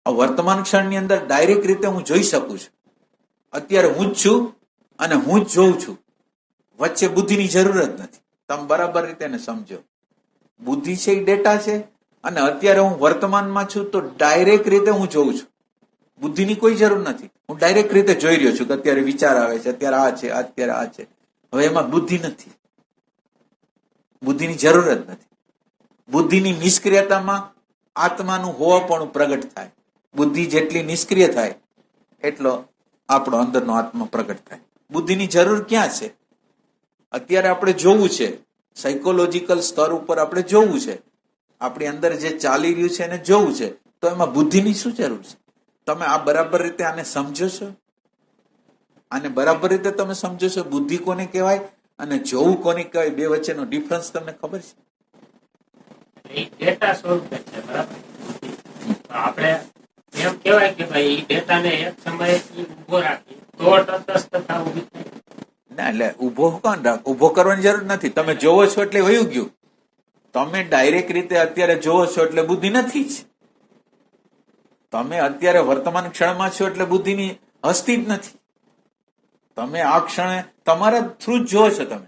આ વર્તમાન ક્ષણની અંદર ડાયરેક્ટ રીતે હું જોઈ શકું છું. અત્યારે હું જ છું અને હું જ જોઉં છું. વચ્ચે બુદ્ધિની જરૂર જ નથી. તમે બરાબર રીતે એને સમજો. બુદ્ધિ છે એ ડેટા છે, અને અત્યારે હું વર્તમાનમાં છું તો ડાયરેક્ટ રીતે હું જોઉં છું. બુદ્ધિની કોઈ જરૂર નથી. હું ડાયરેક્ટ રીતે જોઈ રહ્યો છું કે અત્યારે વિચાર આવે છે, અત્યારે આ છે, અત્યારે આ છે. હવે એમાં બુદ્ધિ નથી. બુદ્ધિની જરૂર જ નથી. બુદ્ધિની નિષ્ક્રિયતામાં આત્માનું હોવાપણું પ્રગટ થાય. બુદ્ધિ જેટલી નિષ્ક્રિય થાય એટલો આપણો અંદરનો આત્મા પ્રગટ થાય. બુદ્ધિની જરૂર ક્યાં છે? અત્યારે આપણે જોવું છે, સાયકોલોજીકલ સ્તર ઉપર આપણે જોવું છે, આપણી અંદર જે ચાલી રહ્યું છે એને જોવું છે, તો એમાં બુદ્ધિની શું જરૂર છે? તમે આ બરાબર રીતે આને સમજો છો? આને બરાબર રીતે તમે સમજો છો? બુદ્ધિ કોને કહેવાય અને જોવું કોને કહેવાય? બે વચ્ચેનો ડિફરન્સ તમને ખબર છે? ડેટા સ્વરૂપે છે, બરાબર. આપણે એમ કહેવાય કે ભાઈ એ ડેટાને એક સમયે ઉભો રાખી તો તટસ્થતા ઊભી થાય. ના, એટલે ઉભો કોણ રાખ? ઉભો કરવાની જરૂર નથી. તમે જોવો છો એટલે વયું ગયું. તમે ડાયરેક્ટ રીતે અત્યારે જોવો છો એટલે બુદ્ધિ નથી જ. તમે અત્યારે વર્તમાન ક્ષણમાં છો એટલે બુદ્ધિની હસ્તી જ નથી. તમે આ ક્ષણે તમારા થ્રુ જ જોવો છો તમે,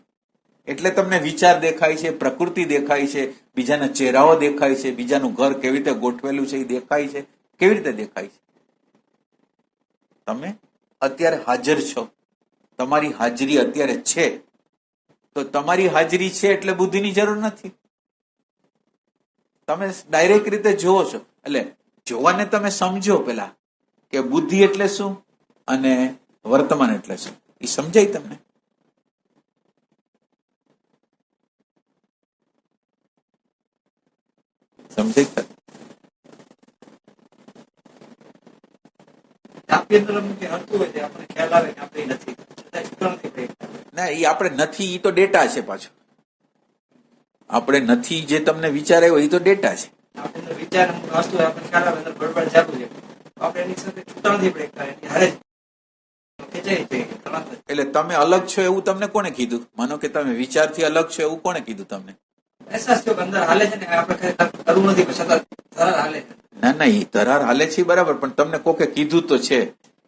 એટલે તમને વિચાર દેખાય છે, પ્રકૃતિ દેખાય છે, બીજાના ચહેરાઓ દેખાય છે, બીજાનું ઘર કેવી રીતે ગોઠવેલું છે એ દેખાય છે. કેવી રીતે દેખાય છે? તમે અત્યારે હાજર છો, તમારી હાજરી અત્યારે છે, તો તમારી હાજરી છે એટલે બુદ્ધિની જરૂર નથી. તમે ડાયરેક્ટ રીતે જોવો છો. એટલે જોવાને તમે સમજો પેલા કે બુદ્ધિ એટલે શું અને વર્તમાન એટલે શું, એ સમજાય તમને? સમજાય? ના, એ આપણે નથી, એ તો ડેટા છે. પાછો આપણે નથી જે તમને વિચાર આવ્યો એ તો ડેટા છે. એટલે તમે અલગ છો એવું તમને કોને કીધું? માનો કે તમે વિચારથી અલગ છો એવું કોને કીધું તમને? ના ના, એ ધરાર હાલે છે બરાબર, પણ તમને કોકે કીધું તો છે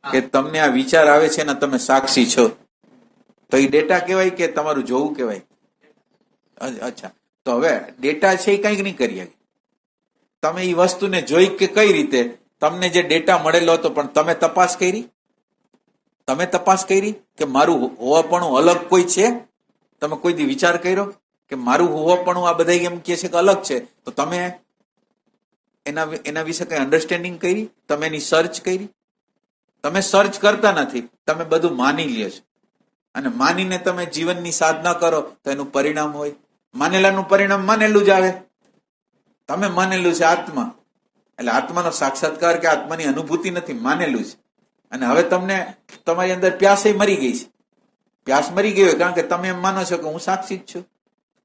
કે તમને આ વિચાર આવે છે ને તમે સાક્ષી છો, તો એ ડેટા કહેવાય કે તમારું જોવું કહેવાય? અચ્છા, તો હવે ડેટા છે એ કંઈક નહીં કરી શકે. તમે એ વસ્તુને જોઈ કે કઈ રીતે? તમને જે ડેટા મળેલો હતો, પણ તમે તપાસ કરી? તમે તપાસ કરી કે મારું હોવાપણું અલગ કોઈ છે? તમે કોઈ દી વિચાર કર્યો કે મારું હોવાપણું આ બધા એમ કહે છે કે અલગ છે, તો તમે એના વિશે કઈ અન્ડરસ્ટેન્ડિંગ કરી? તમે એની સર્ચ કરી? તમે સર્ચ કરતા નથી, તમે બધું માની લ્યો છો, અને માનીને તમે જીવનની સાધના કરો તો એનું પરિણામ હોય. માનેલાનું પરિણામ માનેલું જ આવે. તમે માનેલું છે આત્મા, એટલે આત્માનો સાક્ષાત્કાર કે આત્માની અનુભૂતિ નથી, માનેલું છે. અને હવે તમને તમારી અંદર પ્યાસે મરી ગઈ છે. પ્યાસ મરી ગયો કારણ કે તમે એમ માનો છો કે હું સાક્ષી જ છું.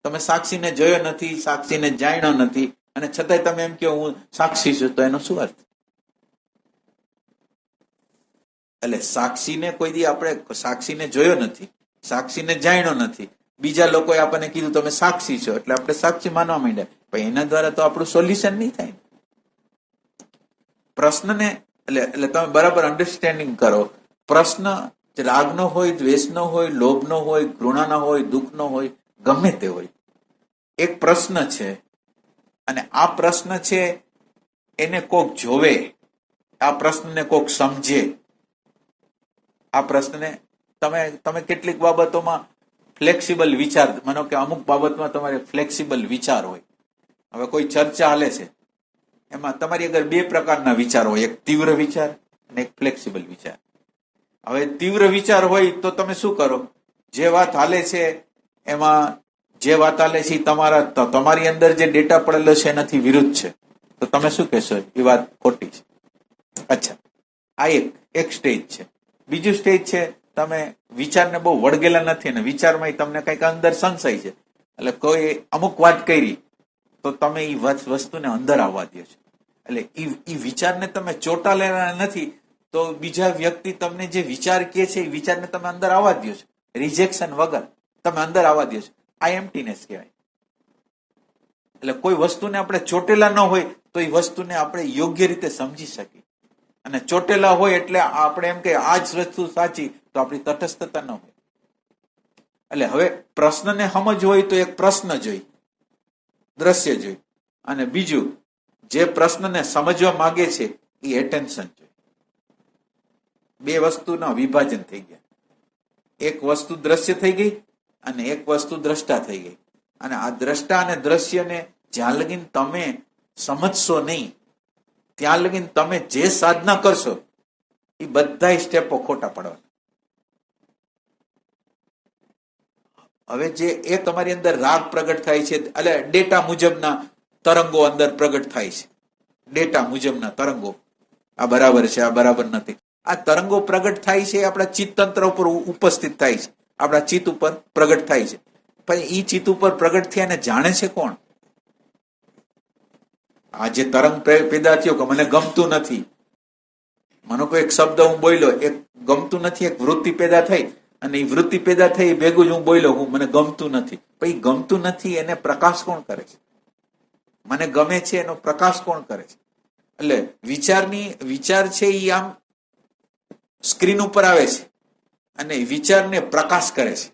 તમે સાક્ષીને જોયો નથી, સાક્ષીને જાણ્યો નથી, અને છતાંય તમે એમ કહો હું સાક્ષી છું, તો એનો શું અર્થ? એટલે સાક્ષીને કોઈ દી આપણે સાક્ષીને જોયો નથી, સાક્ષીને જાણ્યો નથી, બીજા લોકોએ આપણને કીધું તમે સાક્ષી છો એટલે આપણે સાક્ષી માનવા માંડ્યા, પણ એના દ્વારા તો આપણું સોલ્યુશન નહીં થાય. પ્રશ્નને એટલે તમે બરાબર અન્ડરસ્ટેન્ડિંગ કરો. પ્રશ્ન રાગનો હોય, દ્વેષનો હોય, લોભનો હોય, ઘૃણાનો હોય, દુઃખનો હોય, ગમે તે હોય, એક પ્રશ્ન છે, અને આ પ્રશ્ન છે એને કોક જોવે, આ પ્રશ્નને કોક સમજે. આ પ્રશ્નને તમે કેટલીક બાબતોમાં ફ્લેક્સિબલ વિચાર, માનો કે અમુક બાબતમાં તમારે ફ્લેક્સિબલ વિચાર હોય. હવે કોઈ ચર્ચા હાલે છે, એમાં તમારી આગળ બે પ્રકારના વિચાર હોય, એક તીવ્ર વિચાર અને એક ફ્લેક્સિબલ વિચાર. હવે તીવ્ર વિચાર હોય તો તમે શું કરો? જે વાત હાલે છે એમાં જે વાત હાલે છે તમારી અંદર જે ડેટા પડેલો છે એનાથી વિરુદ્ધ છે, તો તમે શું કહેશો? એ વાત ખોટી છે. અચ્છા, આ એક સ્ટેજ છે. બીજું સ્ટેજ છે, તમે વિચારને બહુ વળગેલા નથી અને વિચારમાં તમને કંઈક અંદર સંશય છે, એટલે કોઈ અમુક વાત કરી તો તમે એ વસ્તુને અંદર આવવા દો છો. એટલે એ વિચારને તમે ચોંટાડેલા નથી, તો બીજા વ્યક્તિ તમને જે વિચાર કહે છે એ વિચારને તમે અંદર આવવા દો છો, રિજેક્શન વગર તમે અંદર આવવા દો છો. આ એમ્પ્ટીનેસ કહેવાય. એટલે કોઈ વસ્તુને આપણે ચોટેલા ન હોય તો એ વસ્તુને આપણે યોગ્ય રીતે સમજી શકીએ. અને ચોટેલા હોય એટલે આપણે એમ કે આ જ વસ્તુ સાચી, તો આપણી તટસ્થતા ન હોય. એટલે હવે પ્રશ્નને સમજ હોય તો એક પ્રશ્ન જોઈ, દ્રશ્ય જોઈ, અને બીજું જે પ્રશ્નને સમજવા માંગે છે એ એટેન્શન જોઈ. બે વસ્તુના વિભાજન થઈ ગયા. એક વસ્તુ દ્રશ્ય થઈ ગઈ અને એક વસ્તુ દ્રષ્ટા થઈ ગઈ. અને આ દ્રષ્ટા અને દ્રશ્યને જ્યાં લગીન તમે સમજશો નહીં ત્યાં લગીન તમે જે સાધના કરશો એ બધા સ્ટેપો ખોટા પડવાના. હવે જે એ તમારી અંદર રાગ પ્રગટ થાય છે, એટલે ડેટા મુજબના તરંગો અંદર પ્રગટ થાય છે. ડેટા મુજબના તરંગો, આ બરાબર છે, આ બરાબર નથી. આ તરંગો પ્રગટ થાય છે આપણા ચિત્તતંત્ર ઉપર ઉપસ્થિત થાય છે, આપણા ચિત્ત ઉપર પ્રગટ થાય છે. પણ એ ચિત્ત ઉપર પ્રગટ થયાને જાણે છે કોણ? આ જે તરંગ પેદા થયો કે મને ગમતું નથી, મને કોઈ એક શબ્દ હું બોલ્યો, એક ગમતું નથી, એક વૃત્તિ પેદા થઈ, અને એ વૃત્તિ પેદા થઈ ભેગું જ હું બોલ્યો હું મને ગમતું નથી. પછી ગમતું નથી એને પ્રકાશ કોણ કરે છે? મને ગમે છે એનો પ્રકાશ કોણ કરે છે? એટલે વિચાર છે એ આમ સ્ક્રીન ઉપર આવે છે અને વિચારને પ્રકાશ કરે છે.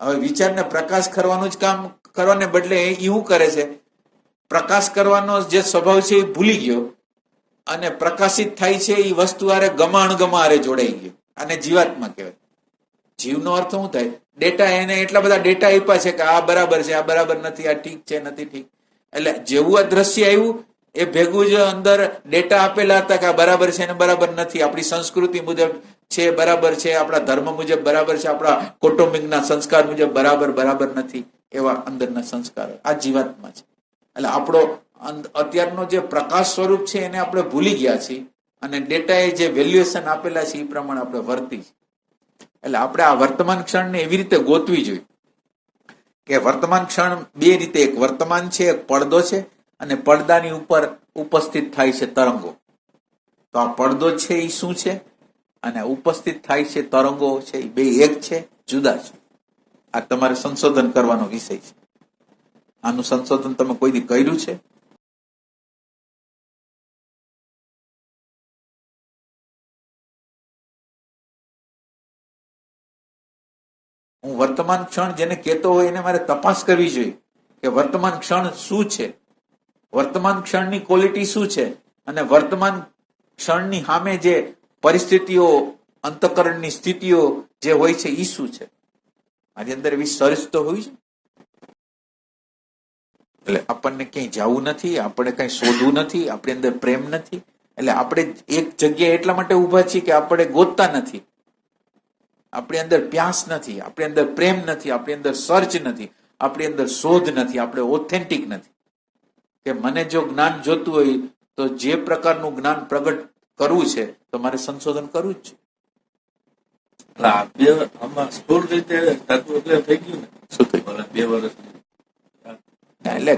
હવે વિચારને પ્રકાશ કરવાનું જ કામ કરવાને બદલે એ શું કરે છે? પ્રકાશ કરવાનો જે સ્વભાવ છે એ ભૂલી ગયો અને પ્રકાશિત થાય છે એ વસ્તુ આરે ગમા આરે જોડાઈ ગયો. અને જીવાત્મા કહેવાય. જીવનો અર્થ શું થાય? ડેટા. એને એટલા બધા ડેટા આપ્યા છે કે આ બરાબર છે, આ બરાબર નથી, આ ઠીક છે, નથી ઠીક. એટલે જેવું આ દ્રશ્ય આવ્યું એ ભેગું જ અંદર ડેટા આપેલા હતા કે આ બરાબર છે ને બરાબર નથી, આપણી સંસ્કૃતિ મુજબ છે બરાબર છે, આપણા ધર્મ મુજબ બરાબર છે, આપણા કૌટુંબિકના સંસ્કાર મુજબ બરાબર નથી, એવા અંદરના સંસ્કારો આ જીવાત્મા છે. એટલે આપણો અત્યારનો જે પ્રકાશ સ્વરૂપ છે એને આપણે ભૂલી ગયા છીએ અને ડેટાએ જે વેલ્યુએશન આપેલા છે એ પ્રમાણે આપણે વર્તી છે. એટલે આપણે આ વર્તમાન ક્ષણને એવી રીતે ગોતવી જોઈએ કે વર્તમાન ક્ષણ બે રીતે, એક વર્તમાન છે, એક પડદો છે, અને પડદાની ઉપર ઉપસ્થિત થાય છે તરંગો. તો આ પડદો છે એ શું છે અને ઉપસ્થિત થાય છે તરંગો છે એ બે એક છે, જુદા છે. આ તમારે સંશોધન કરવાનો વિષય છે. આનું સંશોધન તમે કોઈ દી કર્યું છે? હું વર્તમાન ક્ષણ જેને કહેતો હોય એને મારે તપાસ કરવી જોઈએ કે વર્તમાન ક્ષણ શું છે, વર્તમાન ક્ષણની ક્વોલિટી શું છે, અને વર્તમાન ક્ષણની સામે જે પરિસ્થિતિઓ, અંતઃકરણની સ્થિતિઓ જે હોય છે એ શું છે. આની અંદર એવી સર્ચ તો હોય છે. એટલે આપણને ક્યાંય જવું નથી, આપણે કઈ શોધવું નથી, આપણી અંદર પ્રેમ નથી. એટલે આપણે એક જગ્યાએ એટલા માટે ઉભા છીએ કે આપણે ગોતતા નથી, આપણી અંદર પ્યાસ નથી, આપણી અંદર પ્રેમ નથી, આપણી અંદર સર્ચ નથી, આપણી અંદર શોધ નથી, આપણે ઓથેન્ટિક નથી. કે મને જો જ્ઞાન જોતું હોય તો જે પ્રકારનું જ્ઞાન પ્રગટ કરવું છે તો મારે સંશોધન કરવું જ છે. સ્થૂળ રીતે થઈ ગયું ને શું થયું? 2 વર્ષ એટલે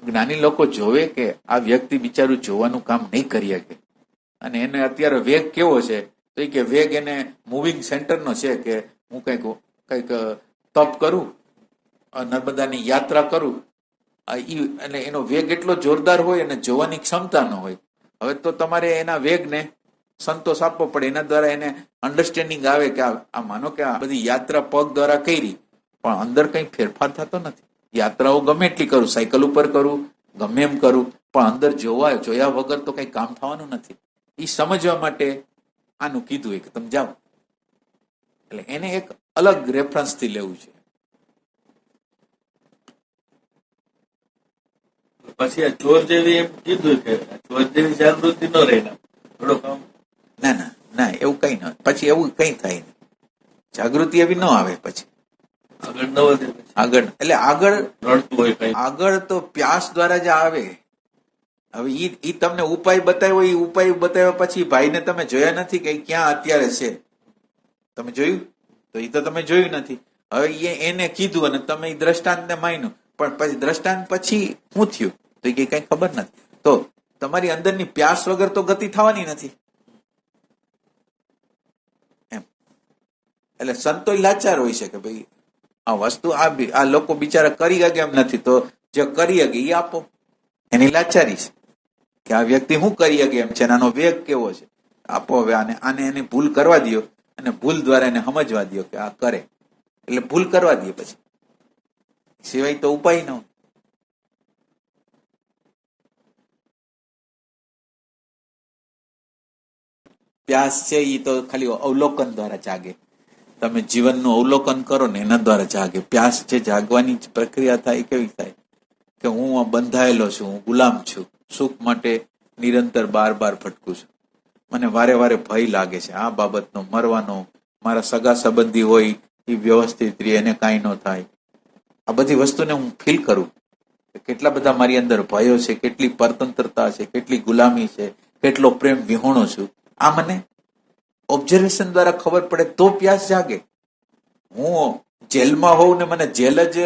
જ્ઞાની લોકો જોવે કે આ વ્યક્તિ બિચારું જોવાનું કામ નહીં કરી શકે, અને એને અત્યારે વેગ કેવો છે તો એ કે વેગ એને મૂવિંગ સેન્ટરનો છે કે હું કંઈક તપ કરું, નર્મદાની યાત્રા કરું, એટલે એનો વેગ એટલો જોરદાર હોય અને જોવાની ક્ષમતા ન હોય. હવે તો તમારે એના વેગને સંતોષ આપવો પડે, એના દ્વારા એને અન્ડરસ્ટેન્ડિંગ આવે કે આ માનો કે આ બધી યાત્રા પગ દ્વારા કરી પણ અંદર કંઈ ફેરફાર થતો નથી. યાત્રાઓ ગમે એટલી કરું, સાયકલ ઉપર કરું, ગમે એમ કરું, પણ અંદર જોયા વગર તો કંઈ કામ થવાનું નથી. એ સમજવા માટે આનું કીધું હોય કે તમે જાઓ. એટલે એને એક અલગ રેફરન્સથી લેવું છે. પછી આ ચોર જેવી એમ કીધું કે ચોર જેવી જાગૃતિ ન રહે થોડોક ના એવું કઈ ન, પછી એવું કઈ થાય નહીં, જાગૃતિ એવી ન આવે. પછી આગળ ન વધે, આગળ રડતું હોય કઈ, આગળ તો પ્યાસ દ્વારા જ આવે. હવે ઈ તમને ઉપાય બતાવ્યો, એ ઉપાય બતાવ્યા પછી ભાઈને તમે જોયા નથી કે ક્યાં અત્યારે છે, તમે જોયું? તો એ તો તમે જોયું નથી. હવે એને કીધું અને તમે એ દ્રષ્ટાંતને માન્યું, પણ પછી દ્રષ્ટાંત પછી શું થયું તો એ કઈ ખબર નથી. તો તમારી અંદરની પ્યાસ વગર તો ગતિ થવાની નથી એમ. એટલે સંતો લાચાર હોય છે કે ભાઈ આ વસ્તુ આ લોકો બિચારા કરી શકે એમ નથી, તો જે કરી શકે એ આપો. એની લાચારી છે કે આ વ્યક્તિ શું કરી શકે એમ છે, આનો વેગ કેવો છે. આપો હવે આને એની ભૂલ કરવા દો અને ભૂલ દ્વારા એને સમજવા દો કે આ કરે, એટલે ભૂલ કરવા દે, પછી સિવાય તો ઉપાય ન હોય. પ્યાસ છે એ તો ખાલી અવલોકન દ્વારા જાગે. તમે જીવનનું અવલોકન કરો ને એના દ્વારા જાગે. પ્યાસ જે જાગવાની પ્રક્રિયા થાય કેવી થાય કે હું બંધાયેલો છું, હું ગુલામ છું, સુખ માટે નિરંતર બાર ભટકું છું, મને વારે વારે ભય લાગે છે આ બાબતનો, મરવાનો, મારા સગા સંબંધી હોય એ વ્યવસ્થિત રહે, એને કાંઈ ન થાય. આ બધી વસ્તુને હું ફીલ કરું. કેટલા બધા મારી અંદર ભયો છે, કેટલી પરતંત્રતા છે, કેટલી ગુલામી છે, કેટલો પ્રેમ વિહોણો છું. આ મને ઓબ્ઝર્વેશન દ્વારા ખબર પડે તો પ્યાસ જાગે. હું જેલમાં હોઉં ને મને જેલ જ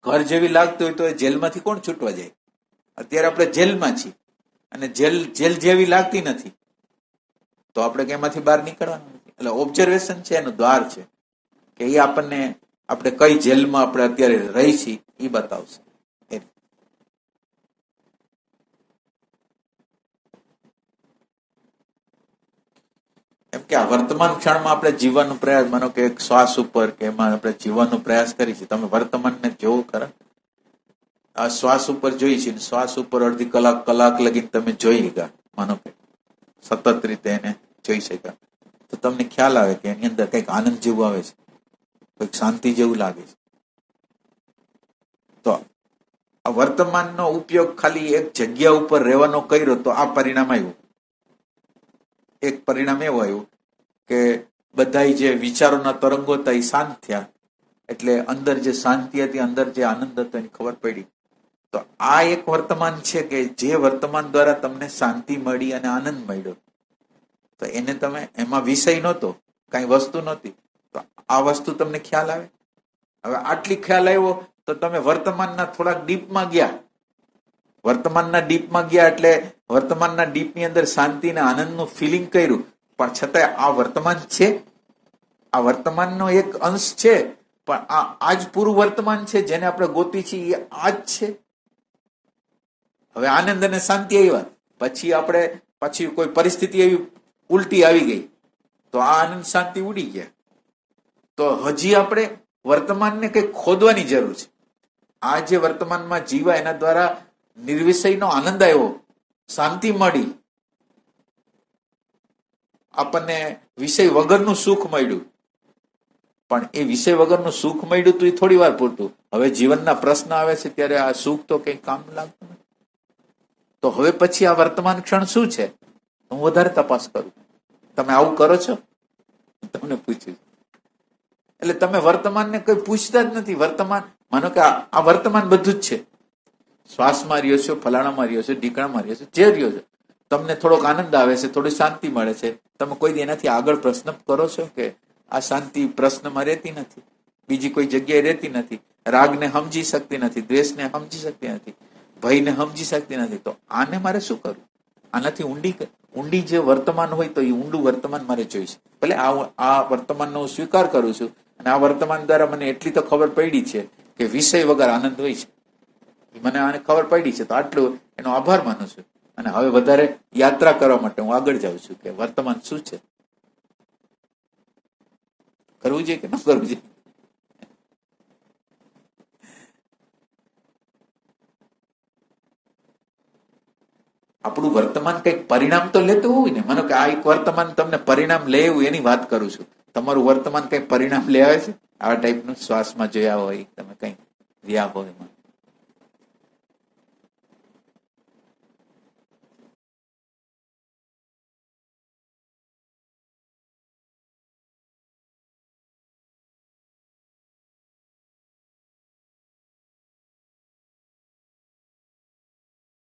ઘર જેવી લાગતી હોય તો એ જેલમાંથી કોણ છૂટવા જાય? અત્યારે આપણે જેલમાં છીએ અને જેલ જેવી લાગતી નથી, તો આપણે કેમાંથી બહાર નીકળવાનું નથી. એટલે ઓબ્ઝર્વેશન છે એનું દ્વાર છે કે એ આપણને આપણે કઈ જેલમાં આપણે અત્યારે રહી છીએ એ બતાવશે. એમ કે આ વર્તમાન ક્ષણમાં આપણે જીવવાનો પ્રયાસ, માનો કે એક શ્વાસ ઉપર કે એમાં આપણે જીવવાનો પ્રયાસ કરી છે. તમે વર્તમાનને જોવો ખરા, આ શ્વાસ ઉપર જોઈ છે, શ્વાસ ઉપર અડધી કલાક લગીને તમે જોઈ ગયા, માનો કે સતત રીતે એને જોઈ શક્યા, તો તમને ખ્યાલ આવે કે એની અંદર કંઈક આનંદ જેવું આવે છે, કંઈક શાંતિ જેવું લાગે છે. તો આ વર્તમાનનો ઉપયોગ ખાલી એક જગ્યા ઉપર રહેવાનો કર્યો તો આ પરિણામ આવ્યું. એક પરિણામ એવું આવ્યું કે બધા જે વિચારોના તરંગો હતા એ શાંત થયા, એટલે અંદર જે શાંતિ હતી, અંદર જે આનંદ હતો એની ખબર પડી. તો આ એક વર્તમાન છે કે જે વર્તમાન દ્વારા તમને શાંતિ મળી અને આનંદ મળ્યો, તો એને તમે, એમાં વિષય નહોતો, કઈ વસ્તુ નહોતી, તો આ વસ્તુ તમને ખ્યાલ આવે. હવે આટલી ખ્યાલ આવ્યો તો તમે વર્તમાનના થોડાક ડીપમાં ગયા. વર્તમાનના ડીપમાં ગયા એટલે વર્તમાનના ડીપની અંદર શાંતિ અને આનંદનું ફિલિંગ કર્યું, પણ છતાંય આ વર્તમાન છે, આ વર્તમાનનો એક અંશ છે, પણ આ જ પૂરું વર્તમાન છે જેને આપણે ગોતી છીએ, એ આ જ છે. હવે આનંદ અને શાંતિ આવ્યા પછી આપણે પછી કોઈ પરિસ્થિતિ એવી ઉલટી આવી ગઈ તો આ આનંદ શાંતિ ઉડી ગયા. તો હજી આપણે વર્તમાનને કંઈક ખોદવાની જરૂર છે. આ જે વર્તમાનમાં જીવા એના દ્વારા નિર્વિષયનો આનંદ આવ્યો, શાંતિ મળી, આપણને વિષય વગરનું સુખ મળ્યું. પણ એ વિષય વગરનું સુખ મળ્યું તો એ થોડી વાર પૂરતું. હવે જીવનના પ્રશ્ન આવે છે ત્યારે આ સુખ તો કઈ કામ લાગતું નથી. તો હવે પછી આ વર્તમાન ક્ષણ શું છે, હું વધારે તપાસ કરું. તમે આવું કરો છો? તમને પૂછ્યું એટલે તમે વર્તમાનને કોઈ પૂછતા જ નથી. વર્તમાન, માનો કે આ વર્તમાન બધું જ છે. શ્વાસમાં રહ્યો છો, ફલાણામાં રહ્યો છો, ઢીકણામાં રહ્યો છો, જે રહ્યો છો, તમને થોડોક આનંદ આવે છે, થોડી શાંતિ મળે છે. તમે કોઈ એનાથી આગળ પ્રશ્ન કરો છો કે આ શાંતિ પ્રશ્નમાં રહેતી નથી, બીજી કોઈ જગ્યાએ રહેતી નથી, રાગને સમજી શકતી નથી, દ્વેષને સમજી શકતી નથી, ભયને સમજી શકતી નથી. તો આને મારે શું કરવું? આનાથી ઊંડી જે વર્તમાન હોય તો એ ઊંડું વર્તમાન મારે જોઈશે. ભલે આ વર્તમાનનો હું સ્વીકાર કરું છું અને આ વર્તમાન દ્વારા મને એટલી તો ખબર પડી છે કે વિષય વગર આનંદ હોય છે. મને આને ખબર પડી છે તો આટલું એનો આભાર માનું છું. અને હવે વધારે યાત્રા કરવા માટે હું આગળ જાઉં છું કે વર્તમાન શું છે, કરવું જોઈએ કે ન કરવું જોઈએ. આપણું વર્તમાન કંઈક પરિણામ તો લેતું હોય ને. માનો કે આ એક વર્તમાન તમને પરિણામ લે એવું એની વાત કરું છું. તમારું વર્તમાન કંઈક પરિણામ લે આવે છે આવા ટાઈપનું શ્વાસમાં જોયા હોય, તમે કંઈક રહ્યા હોય એમાં.